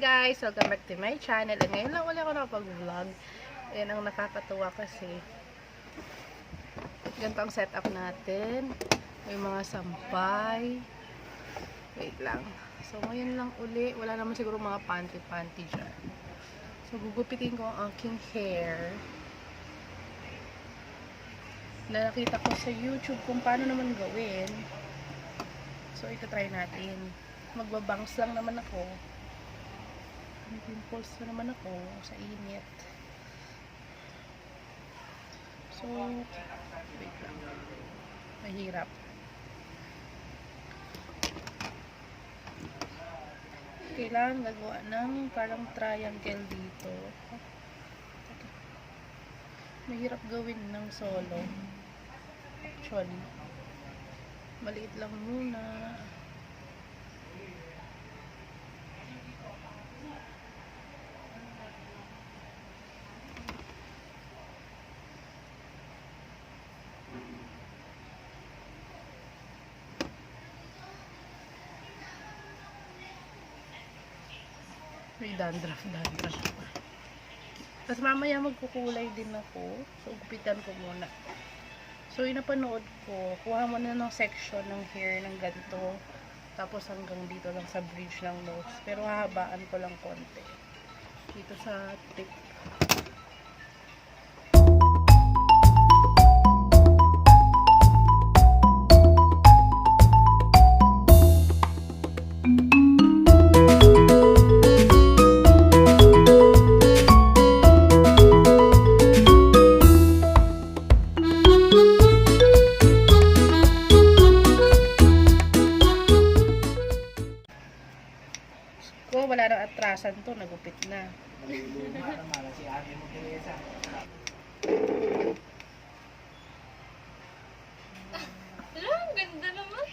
guys! Welcome back to my channel. And ngayon lang ulit ako nakapag-vlog. Ayan ang nakakatuwa kasi ganito ang setup natin. May mga sampay. Wait lang. So ngayon lang uli. Wala naman siguro mga panty-panty dyan. So gugupitin ko ang aking hair. Na nakita ko sa YouTube kung paano naman gawin. So ito try natin. Magbabangs lang naman ako. May pimples na naman ako sa init. So, wait lang. Mahirap. Kailangan gagawa ng parang triangle dito. Mahirap gawin ng solo. Actually. Maliit lang muna. May dandruff. Tapos mamaya magkukulay din ako. So, gupitan ko muna. So, yung napanood ko, kuha mo na ng section ng hair ng ganito. Tapos hanggang dito lang sa bridge ng nose. Pero hahabaan ko lang konti. Dito sa tip. Wala nang atrasan to, nagupit na. Hello, ang ganda naman.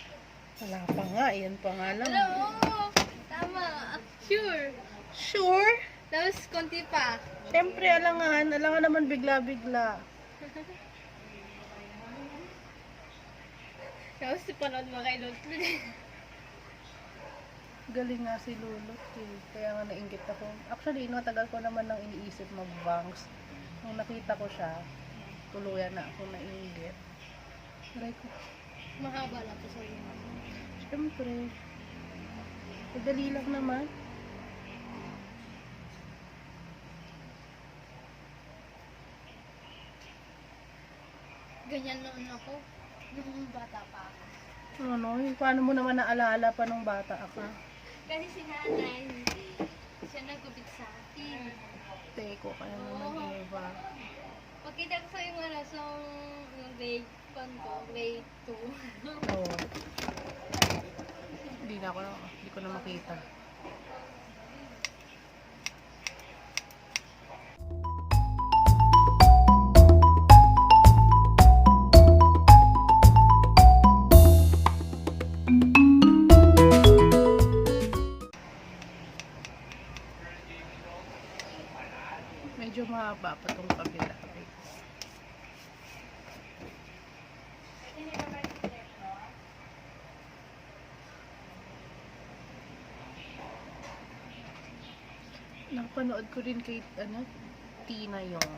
Wala pa nga, yan pa nga lang. Hello, tama. Sure. Sure? Tapos, konti pa. Siyempre, alangan naman bigla-bigla. Tapos, panood mo kay Lutlut. Galing nga si Lulot eh. Kaya nga nainggit ako. Actually, matagal ko naman nang iniisip mag-bangs. Nung nakita ko siya, tuluyan na ako nainggit. Aray ko. Mahaba lang to sa iyo. Siyempre. Madali lang naman. Ganyan noon ako. Nung bata pa ako. Ano? Paano mo naman naalala pa nung bata ka? Kasi si nanay, siya nagupit sa akin. Teko, kaya naman iba. Pagkita ko sa yung ano, sa grade 1 ko, grade 2. Oo. Hindi ko na makita. Medyo mahaba pa itong kabila. Napanood ko rin kay Tina yung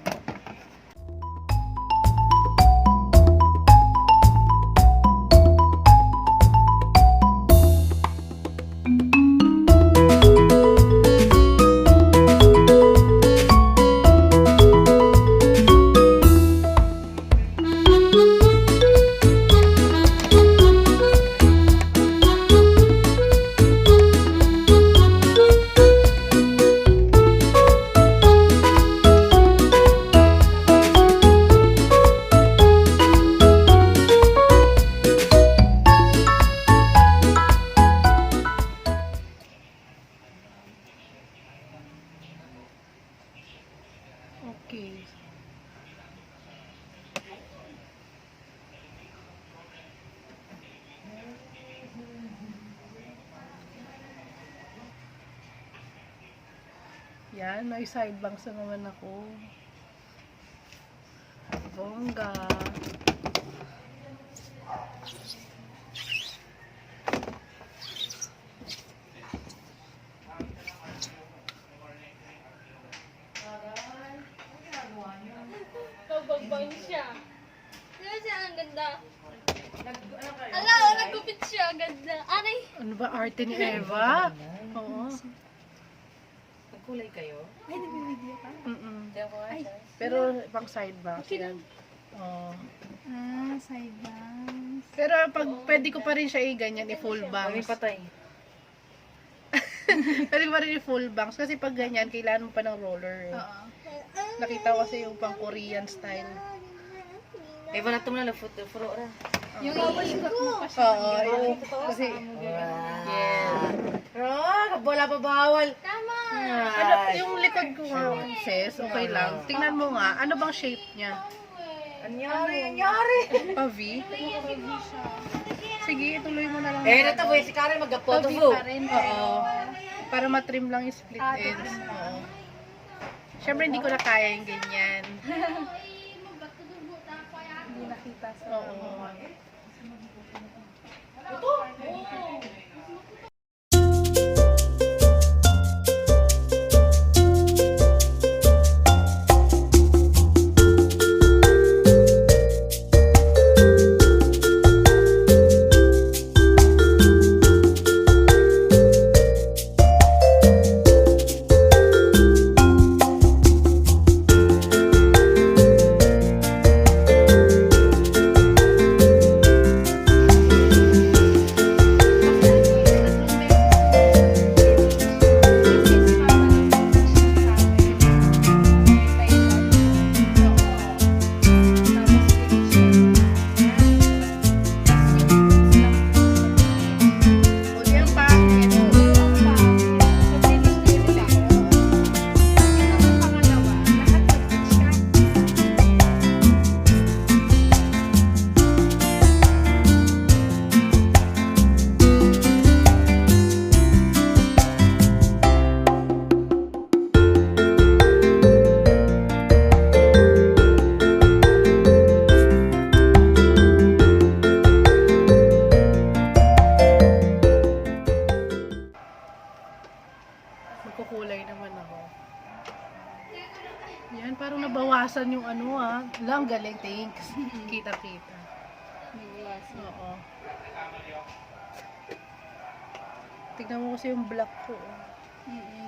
okay. Yan, may side bangs na naman ako. Bongga. Ala, nagupit siya. Ganda. Aray. Ano ba arte ni Eva? Oo. Nagkulay kayo? Ay, nag-video ka? Ay. Pero pang side back. Yan. Oh. Ah, side bangs. Pero pag pwede ko pa rin siya i-ganyan, i-full Kami bangs. patay. Pwede ko pa rin i-full bangs. Kasi pag ganyan, kailangan mo pa ng roller. Eh. Oo. Nakita ko kasi yung pang Korean style. Ay, wala ito na lang. Furo ra. Yung iikot mo pa siya. Oo, yung, kasi, yeah. Wala pa bawal. Tama. Ano, yung likod ko nga, sis, okay lang. Tingnan mo nga, ano bang shape niya? Anyari. Pa-V? Sige, ituloy mo na lang. Ito boy, si Karen mag-photo Pabi mo. pa rin. Oo. Para matrim lang yung split ends. Oo. Siyempre, hindi ko na kaya yung ganyan. Hindi nakita sa Oo. Magkukulay naman ako. Yan, parang nabawasan yung ano ah. Lang, galing, thanks. Kita-kita. Oo. Tignan mo kasi yung black ko. Oh.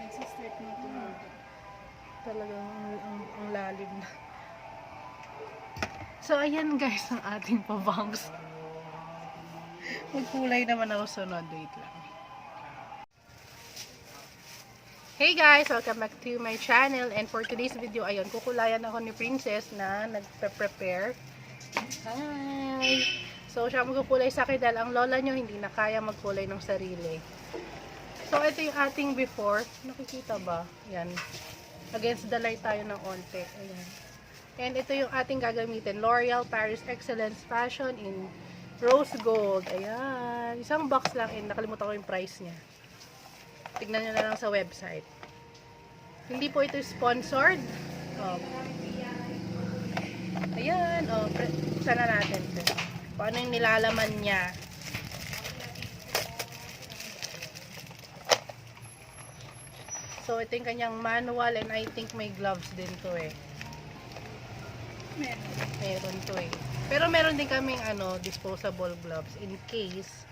Nagsistart mo ito. Talagang ang lalim na. So, ayan guys, ang ating pabangs. Magkulay naman ako sunod. Wait lang. Hey guys! Welcome back to my channel. And for today's video, ayun, kukulayan ako ni Princess na nagpe-prepare. Hi! So, siya magkukulay sa akin dahil ang lola nyo hindi na kaya magkulay ng sarili. So, ito yung ating before. Nakikita ba? Yan. Against the light tayo ng onte. Ayan. And ito yung ating gagamitin. L'Oreal Paris Excellence Fashion in Rose Gold. Ayan. Isang box lang and nakalimutan ko yung price niya. Tignan nyo na lang sa website. Hindi po ito sponsored. Oh. Ayan. Oh, buksan na natin ito. Paano yung nilalaman niya. So, ito yung kanyang manual and I think may gloves din to eh. Meron to eh. Pero meron din kaming ano, disposable gloves in case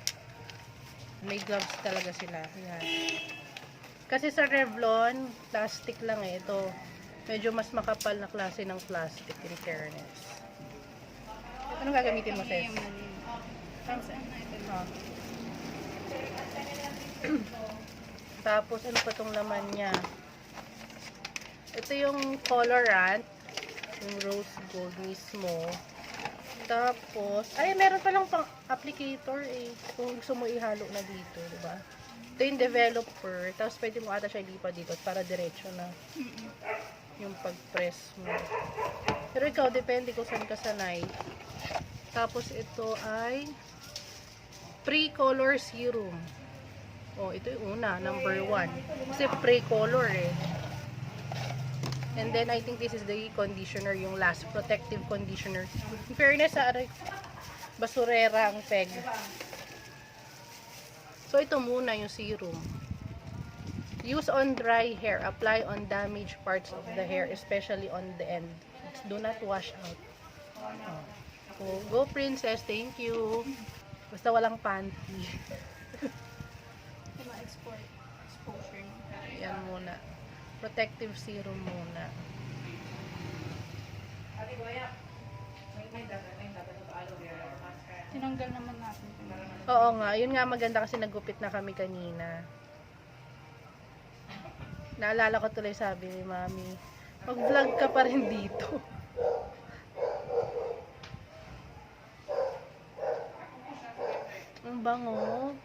may gloves talaga sila. Ayan. Kasi sa Revlon, plastic lang eh. Ito, medyo mas makapal na klase ng plastic in fairness. Anong gagamitin mo, Sis? Tapos, ano pa tong laman niya? Ito yung colorant. Yung rose gold mismo. Tapos, ay, meron palang pang applicator eh. Kung gusto mo ihalo na dito, diba? Ito yung developer. Tapos, pwede mo ata siya ilipat dito para diretso na yung pag-press mo. Pero ikaw, depende kung saan ka sanay. Tapos, ito ay pre-color serum. Oh, ito yung una, number 1. Kasi pre-color eh. And then, I think this is the conditioner, yung last protective conditioner. In fairness, basurera ang peg. So, ito muna yung serum. Use on dry hair. Apply on damaged parts of the hair, especially on the end. Do not wash out. Oh. Oh, go princess, thank you. Basta walang panty. Ma-export. Exposure. Yan muna. Protective serum muna. Tinanggal naman natin. Oo nga, yun nga maganda kasi nagupit na kami kanina. Naalala ko tuloy sabi ni Mami, mag-vlog ka pa rin dito. Ang bango.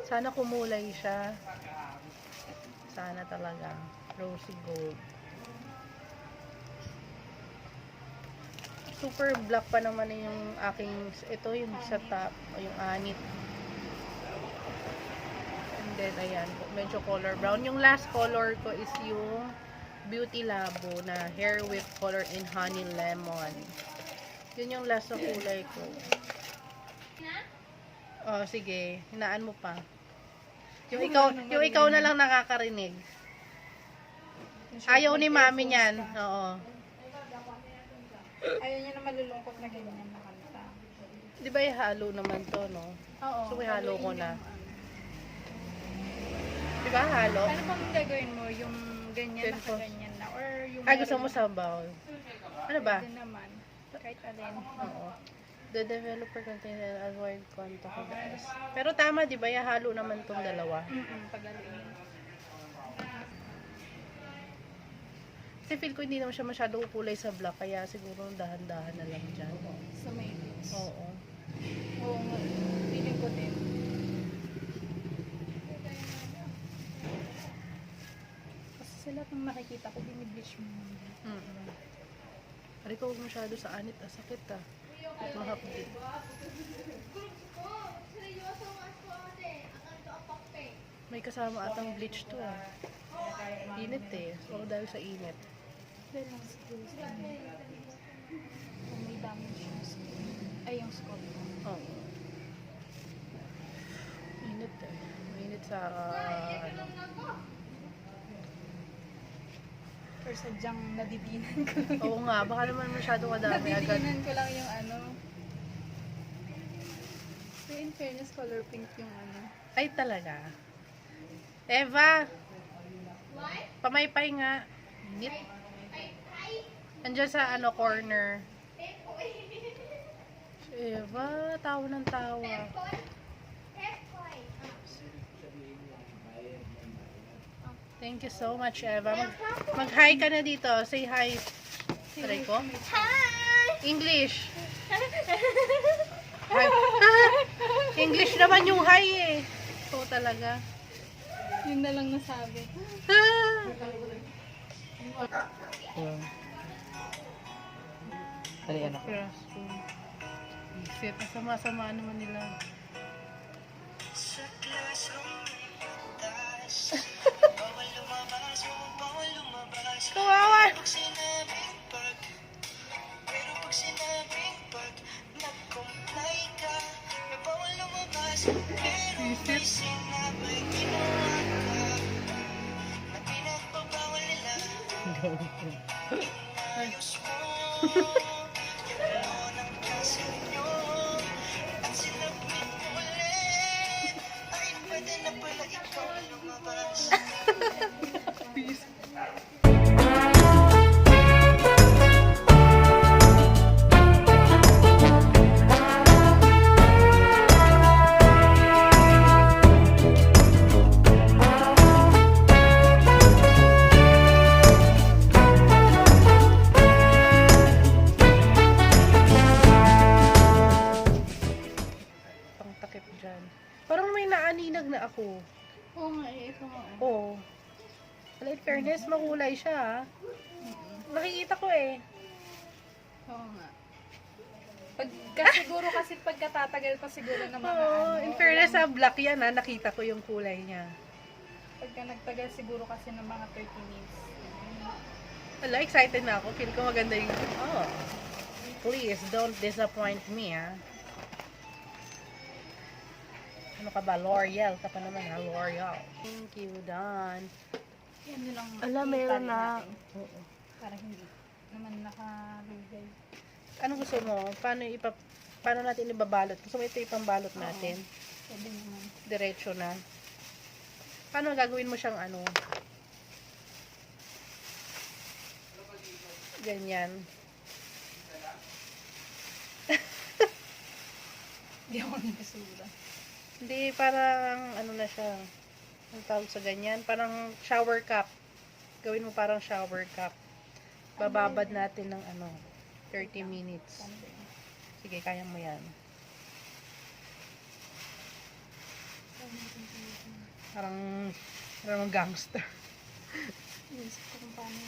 Sana kumulay siya. Sana talaga. Rosy gold. Super black pa naman yung aking, ito yung sa top, yung anit. And then, ayan, medyo color brown. Yung last color ko is yung Beauty Labo na Hair Whip Color in Honey Lemon. Yun yung last na kulay ko. Oh, sige. Hinaan mo pa. Yung ikaw na lang nakakarinig. Ayaw ni Mami niyan. Oo. Ayaw niya na malulungkot na ganyan na kanta. Di ba ihalo naman to, no? Oo. So, ihalo ko na. Di ba halo? Ano bang gagawin mo? Yung ganyan Then, na ganyan na? Or yung Ay, gusto mo sa bowl. Ano ba? Pwede naman. Kahit alin. Oo. The developer container avoid contact with us. Pero tama, di ba? Ihalo naman tong dalawa. Pagaluin. Kasi feel ko hindi naman siya masyadong kulay sa black. Kaya siguro dahan-dahan na lang dyan. Sa may lips. Oo. Oo nga. Feeling ko din. Kasi sila kung makikita ko, binibleach mo. Ari ko huwag masyado sa anit. Sakit ah. Mahapdi. May kasama atang bleach to ah. Init eh. So dahil sa init. Dahil lang siguro sa kung may damage yung skin. Ay, yung scalp mo. Oo. Init eh. Mainit sa ano. Or sadyang nadidinan ko lang. Oo nga. Baka naman masyado kadami agad. Nadidinan ko lang yung ano. So, in fairness, color pink yung ano. Ay talaga. Eva! Pamaypay nga. Init. Andiyan sa ano corner. Eva, tawa ng tawa. Thank you so much, Eva. Mag-hi ka na dito. Say hi. Try ko. Hi! English. Hi. English naman yung hi eh. Oo talaga. Yun na lang nasabi. Dali, anak. Classroom. Isip. Sama-sama naman nila. Kawawa! Isip. Pangtakip dyan. Parang may naaninag na ako. Oo nga eh. Ito nga. Oo. Wala, in fairness, makulay siya ah. Nakikita ko eh. Oo nga. Siguro kasi pagkatatagal pa siguro ng mga Oo, in fairness sa black yan ah. Nakita ko yung kulay niya. Pagka nagtagal siguro kasi ng mga 30 minutes. Wala, excited na ako. Feel ko maganda yung... Oh. Please, don't disappoint me ah. Ano ka ba? L'Oreal ka pa naman ha? L'Oreal. Thank you, Don. Yan din lang. Alam, meron na. Oo. Para hindi naman nakalugay. Anong gusto mo? Paano natin ibabalot? Gusto mo ito ipambalot natin? Pwede naman. Diretso na. Paano gagawin mo siyang ano? Ganyan. Hindi ako nakasura. Hindi, parang ano na siya. Ang tawag sa ganyan. Parang shower cup. Gawin mo parang shower cup. Bababad natin ng 30 minutes. Sige, kaya mo yan. Parang gangster. Inisip ko kung paano.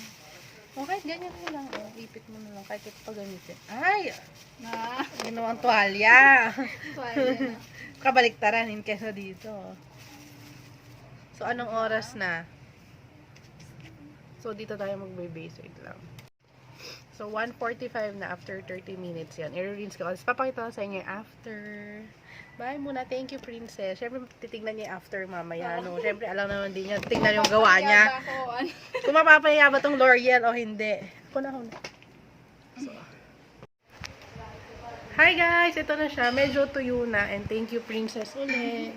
Okay, ganyan mo lang. Ipit mo na lang. Kahit ito pa gamitin. Ay! Na. Ginawang tuwalya. Tuwalya na. Kabaliktaran kesa dito. So, anong oras na? So, dito tayo mag-base. Wait lang. So, 1:45 na after 30 minutes yan. I-rinse ko. Tapos, papakita ko sa inyo after. Bye muna. Thank you, princess. Siyempre, titignan niya after mamaya. No? Siyempre, alam naman din niya. Tignan yung gawa niya. Kung mapapahiya ba tong L'Oreal o hindi. Ako na. So, hi guys! Ito na siya. Medyo tuyo na. And thank you, princess, ulit.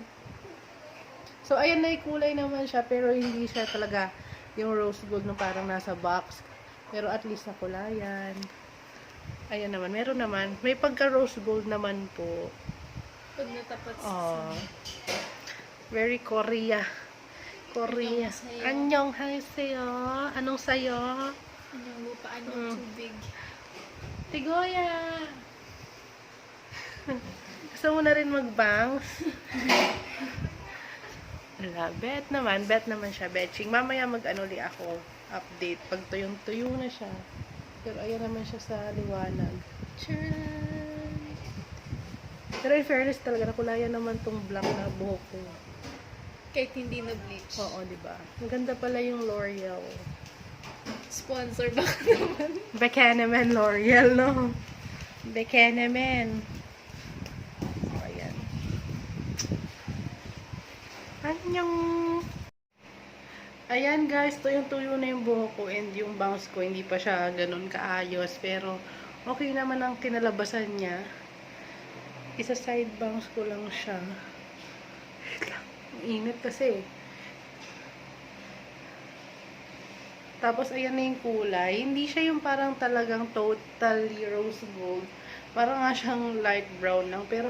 So, ayan na yung kulay naman siya. Pero hindi siya talaga yung rose gold na parang nasa box. Pero at least nakulayan. Ayan naman. Meron naman. May pagka rose gold naman po. Pag natapat Oh. Very Korea. Korea. Annyeong haseyo. Anong sayo? Anyong lupa, anyong tubig. Tigoya. Gusto mo na rin mag-bangs? Wala. Bet naman siya. Betching. Mamaya mag-anuli ako. Update. Pag tuyong-tuyo na siya. Pero ayan naman siya sa liwanag. Charan! Pero in fairness talaga, nakulayan naman tong black na buhok ko. Kahit hindi na-bleach. Oo, diba? Maganda pala yung L'Oreal. Sponsor ba ka naman? Bekenemen L'Oreal, no? Bekenemen. So, ayan. Anyong... Ayan guys, tuyong-tuyo na yung buhok ko and yung bangs ko, hindi pa siya ganun kaayos. Pero, okay naman ang kinalabasan niya. Isa side bangs ko lang siya. Wait lang. Init kasi. Tapos, ayan na yung kulay. Hindi siya yung parang talagang totally rose gold. Parang nga siyang light brown lang. Pero,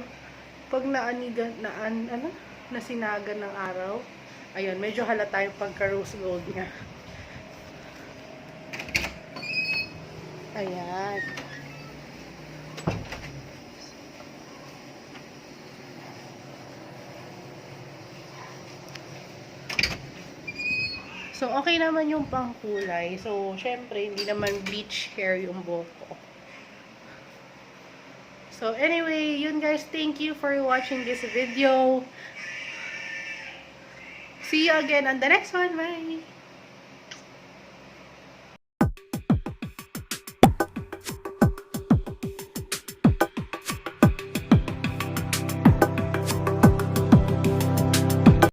pag nasinagan ng araw, ayun, medyo halata yung pagka-rose gold niya. Ayan. So, okay naman yung pangkulay. So, syempre, hindi naman bleach hair yung buhok ko. So, anyway, yun guys. Thank you for watching this video. See you again on the next one. Bye!